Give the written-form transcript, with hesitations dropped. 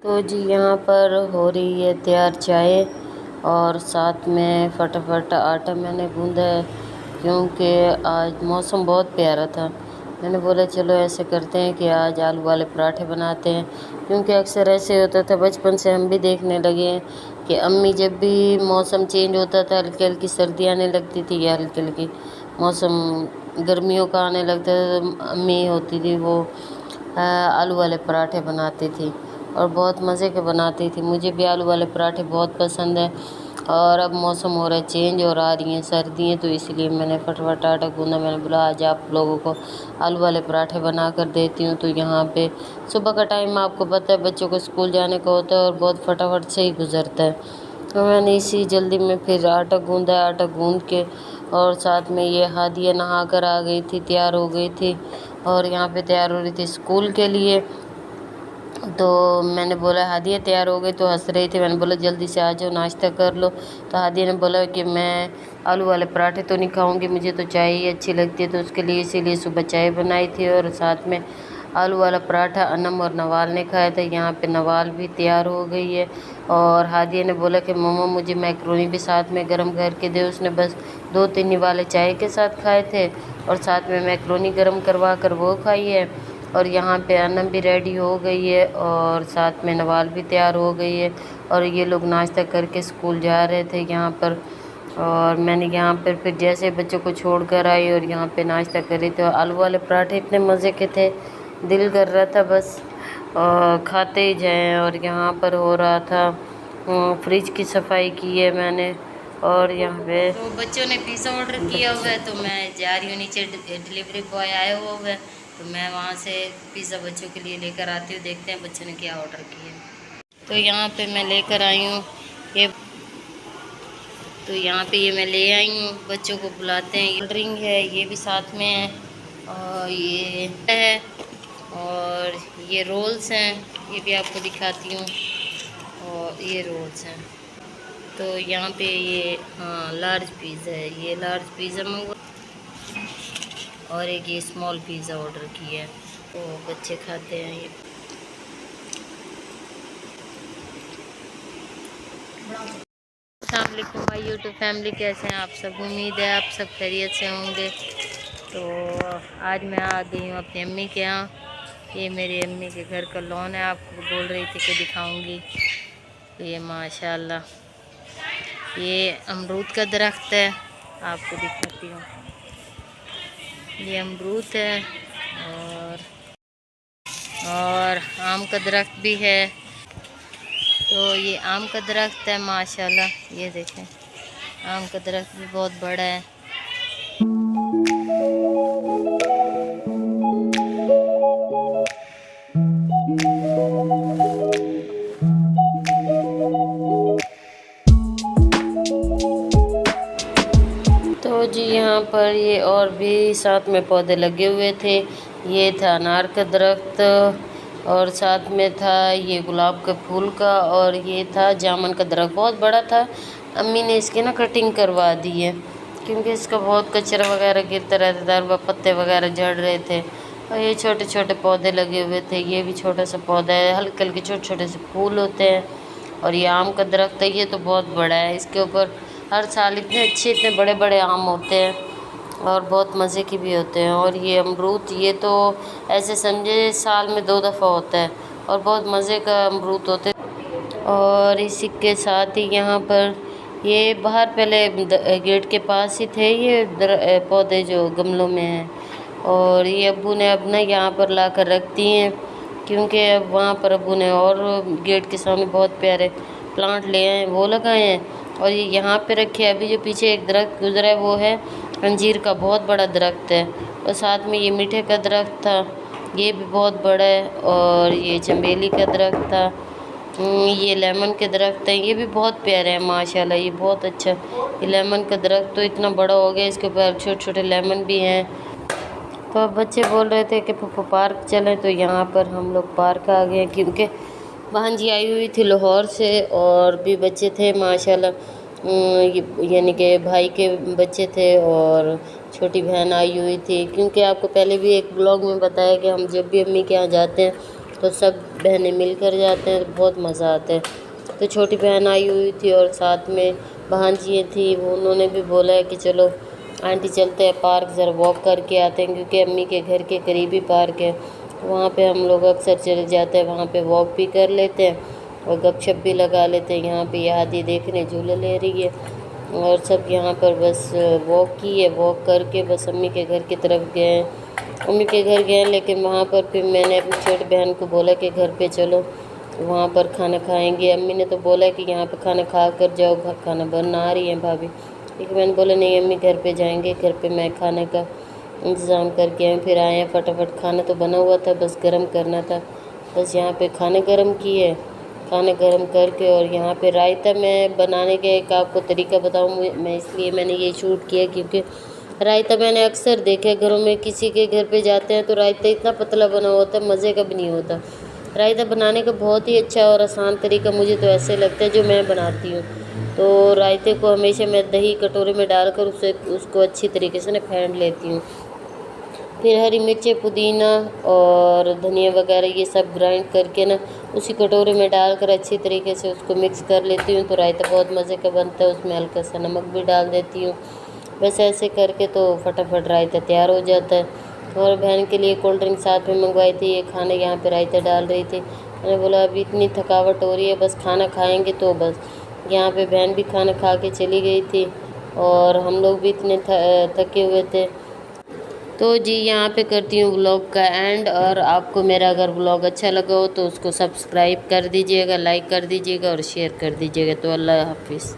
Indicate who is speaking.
Speaker 1: तो जी यहाँ पर हो रही है तैयार चाय और साथ में फटाफट आटा मैंने गूँधा है क्योंकि आज मौसम बहुत प्यारा था। मैंने बोला चलो ऐसे करते हैं कि आज आलू वाले पराठे बनाते हैं, क्योंकि अक्सर ऐसे होता था, बचपन से हम भी देखने लगे हैं कि अम्मी जब भी मौसम चेंज होता था, हल्की हल्की सर्दी आने लगती थी या हल्की हल्की मौसम गर्मियों का आने लगता था, तो अम्मी होती थी वो आलू वाले पराठे बनाती थी और बहुत मज़े के बनाती थी। मुझे भी आलू वाले पराठे बहुत पसंद है। और अब मौसम हो रहा है चेंज और आ रही हैं सर्दियाँ, तो इसलिए मैंने फटाफट आटा गूँधा। मैंने बोला आज आप लोगों को आलू वाले पराठे बना कर देती हूँ। तो यहाँ पे सुबह का टाइम आपको पता है बच्चों को स्कूल जाने का होता है और बहुत फटाफट से ही गुजरता है, तो मैंने इसी जल्दी में फिर आटा गूँधा। आटा गूँध के और साथ में ये हादिया नहा कर आ गई थी, तैयार हो गई थी और यहाँ पे तैयार हो रही थी स्कूल के लिए। तो मैंने बोला हादिया तैयार हो गई, तो हंस रही थी। मैंने बोला जल्दी से आ जाओ नाश्ता कर लो। तो हादिया ने बोला कि मैं आलू वाले पराठे तो नहीं खाऊंगी, मुझे तो चाय ही अच्छी लगती है। तो उसके लिए इसीलिए सुबह चाय बनाई थी और साथ में आलू वाला पराठा अनम और नवाल ने खाया था। यहाँ पे नवाल भी तैयार हो गई है और हादिया ने बोला कि मम्मा मुझे मैक्रोनी भी साथ में गर्म करके दे। उसने बस 2-3 निवाले चाय के साथ खाए थे और साथ में मैक्रोनी गर्म करवा कर वो खाई है। और यहाँ पे अनम भी रेडी हो गई है और साथ में नवाल भी तैयार हो गई है और ये लोग नाश्ता करके स्कूल जा रहे थे यहाँ पर। और मैंने यहाँ पर फिर जैसे बच्चों को छोड़ कर आई और यहाँ पे नाश्ता कर रही थी। और आलू वाले पराठे इतने मज़े के थे, दिल कर रहा था बस खाते ही जाएं। और यहाँ पर हो रहा था फ्रिज की सफाई की है मैंने। और यहाँ पे तो बच्चों ने पिज़्ज़ा ऑर्डर किया हुआ है, तो मैं जा रही हूँ नीचे, डिलीवरी बॉय आया हुआ है, तो मैं वहाँ से पिज़्ज़ा बच्चों के लिए लेकर आती हूँ। देखते हैं बच्चों ने क्या ऑर्डर किया। तो यहाँ पे मैं लेकर आई हूँ ये, तो यहाँ पे ये मैं ले आई हूँ, बच्चों को बुलाते हैं। ये ड्रिंक है, ये भी साथ में है और ये है और ये रोल्स हैं, ये भी आपको दिखाती हूँ। और ये रोल्स हैं, तो यहाँ पे ये हाँ लार्ज पिज़्ज़ा है, ये लार्ज पिज़्ज़ा मंगवा और एक ये स्मॉल पिज़्ज़ा ऑर्डर किया है, तो बच्चे खाते हैं ये। अस्सलामुअलैकुम माय यूट्यूब फैमिली, कैसे हैं आप सब? उम्मीद है आप सब खैरियत से होंगे। तो आज मैं आ गई हूँ अपनी अम्मी के यहाँ। ये मेरी अम्मी के घर का लॉन है, आपको बोल रही थी कि दिखाऊंगी। ये माशाल्लाह ये अमरूद का दरख्त है, आपको दिखाती हूँ। ये अमरूद है और आम का दरख्त भी है। तो ये आम का दरख्त है माशाल्लाह, ये देखें आम का दरख्त भी बहुत बड़ा है। तो जी यहाँ पर ये और भी साथ में पौधे लगे हुए थे। ये था अनार का दरख्त और साथ में था ये गुलाब के फूल का, और ये था जामुन का दरख्त, बहुत बड़ा था। अम्मी ने इसकी ना कटिंग करवा दी है क्योंकि इसका बहुत कचरा वगैरह गिरता रहता था और पत्ते वगैरह झड़ रहे थे। और ये छोटे छोटे पौधे लगे हुए थे, ये भी छोटा सा पौधा है, हल्के हल्के छोटे छोटे से फूल होते हैं। और ये आम का दरख्त है, ये तो बहुत बड़ा है, इसके ऊपर हर साल इतने अच्छे इतने बड़े बड़े आम होते हैं और बहुत मज़े के भी होते हैं। और ये अमरूद, ये तो ऐसे समझे साल में 2 दफ़ा होता है और बहुत मज़े का अमरूद होते हैं। और इसी के साथ ही यहाँ पर ये बाहर पहले गेट के पास ही थे ये पौधे जो गमलों में हैं, और ये अब्बू ने अब ना यहाँ पर ला कर रख दिए हैं क्योंकि अब वहाँ पर अब्बू ने और गेट के सामने बहुत प्यारे प्लांट ले आए हैं, वो लगाए हैं। और ये यहाँ पे रखे हैं। अभी जो पीछे एक दरख्त गुजरा है वो है अंजीर का, बहुत बड़ा दरख्त है। और साथ में ये मीठे का दरख्त था, ये भी बहुत बड़ा है। और ये चमेली का दरख्त था, ये लेमन के दरख्त हैं, ये भी बहुत प्यारे हैं माशाल्लाह, ये बहुत अच्छा। ये लेमन का दरख्त तो इतना बड़ा हो गया, इसके ऊपर छोटे छोटे लेमन भी हैं। तो अब बच्चे बोल रहे थे कि पप्पा पार्क चलें, तो यहाँ पर हम लोग पार्क आ गए क्योंकि भांजी आई हुई थी लाहौर से और भी बच्चे थे माशाल्लाह, यानी कि भाई के बच्चे थे और छोटी बहन आई हुई थी। क्योंकि आपको पहले भी एक ब्लॉग में बताया कि हम जब भी अम्मी के यहाँ जाते हैं पर सब बहनें मिलकर जाते हैं तो बहुत मज़ा आता है। तो छोटी बहन आई हुई थी और साथ में भांजी थी, वो उन्होंने भी बोला है कि चलो आंटी चलते हैं पार्क, ज़रा वॉक करके आते हैं, क्योंकि अम्मी के घर के करीब ही पार्क है। वहाँ पे हम लोग अक्सर चले जाते हैं, वहाँ पे वॉक भी कर लेते हैं और गपशप भी लगा लेते हैं। यहाँ पे आदि देखने झूले ले रही है और सब यहाँ पर बस वॉक की है। वॉक करके बस अम्मी के घर की तरफ गए, अम्मी के घर गए, लेकिन वहाँ पर फिर मैंने अपनी छोटी बहन को बोला कि घर पे चलो, वहाँ पर खाना खाएंगे। अम्मी ने तो बोला कि यहाँ पे खाना खा कर जाओ, खाना बना रही है भाभी, लेकिन मैंने बोला नहीं अम्मी घर पे जाएंगे, घर पे मैं खाने का इंतज़ाम करके आए। फिर आए हैं फटाफट, खाना तो बना हुआ था, बस गर्म करना था। बस यहाँ पे खाने गर्म किए, खाना गर्म करके, और यहाँ पे रायता मैं बनाने का एक आपको तरीका बताऊँ मैं, इसलिए मैंने ये शूट किया क्योंकि रायता मैंने अक्सर देखा है घरों में, किसी के घर पे जाते हैं तो रायता इतना पतला बना होता है, मज़े का भी नहीं होता। रायता बनाने का बहुत ही अच्छा और आसान तरीका मुझे तो ऐसे लगता है जो मैं बनाती हूँ। तो रायते को हमेशा मैं दही कटोरे में डालकर उसको अच्छी तरीके से ना फेंट लेती हूँ। फिर हरी मिर्चें, पुदीना और धनिया वगैरह ये सब ग्राइंड करके ना उसी कटोरे में डालकर अच्छी तरीके से उसको मिक्स कर लेती हूँ। तो रायता बहुत मज़े का बनता है, उसमें हल्का सा नमक भी डाल देती हूँ। बस ऐसे करके तो फटाफट रायता तैयार हो जाता है। और बहन के लिए कोल्ड ड्रिंक साथ में मंगवाई थी, ये खाने यहाँ पे रायता डाल रही थी। मैंने बोला अभी इतनी थकावट हो रही है, बस खाना खाएंगे तो बस। यहाँ पे बहन भी खाना खा के चली गई थी और हम लोग भी इतने थके हुए थे। तो जी यहाँ पे करती हूँ व्लॉग का एंड, और आपको मेरा अगर व्लॉग अच्छा लगा हो तो उसको सब्सक्राइब कर दीजिएगा, लाइक कर दीजिएगा और शेयर कर दीजिएगा। तो अल्लाह हाफिज़।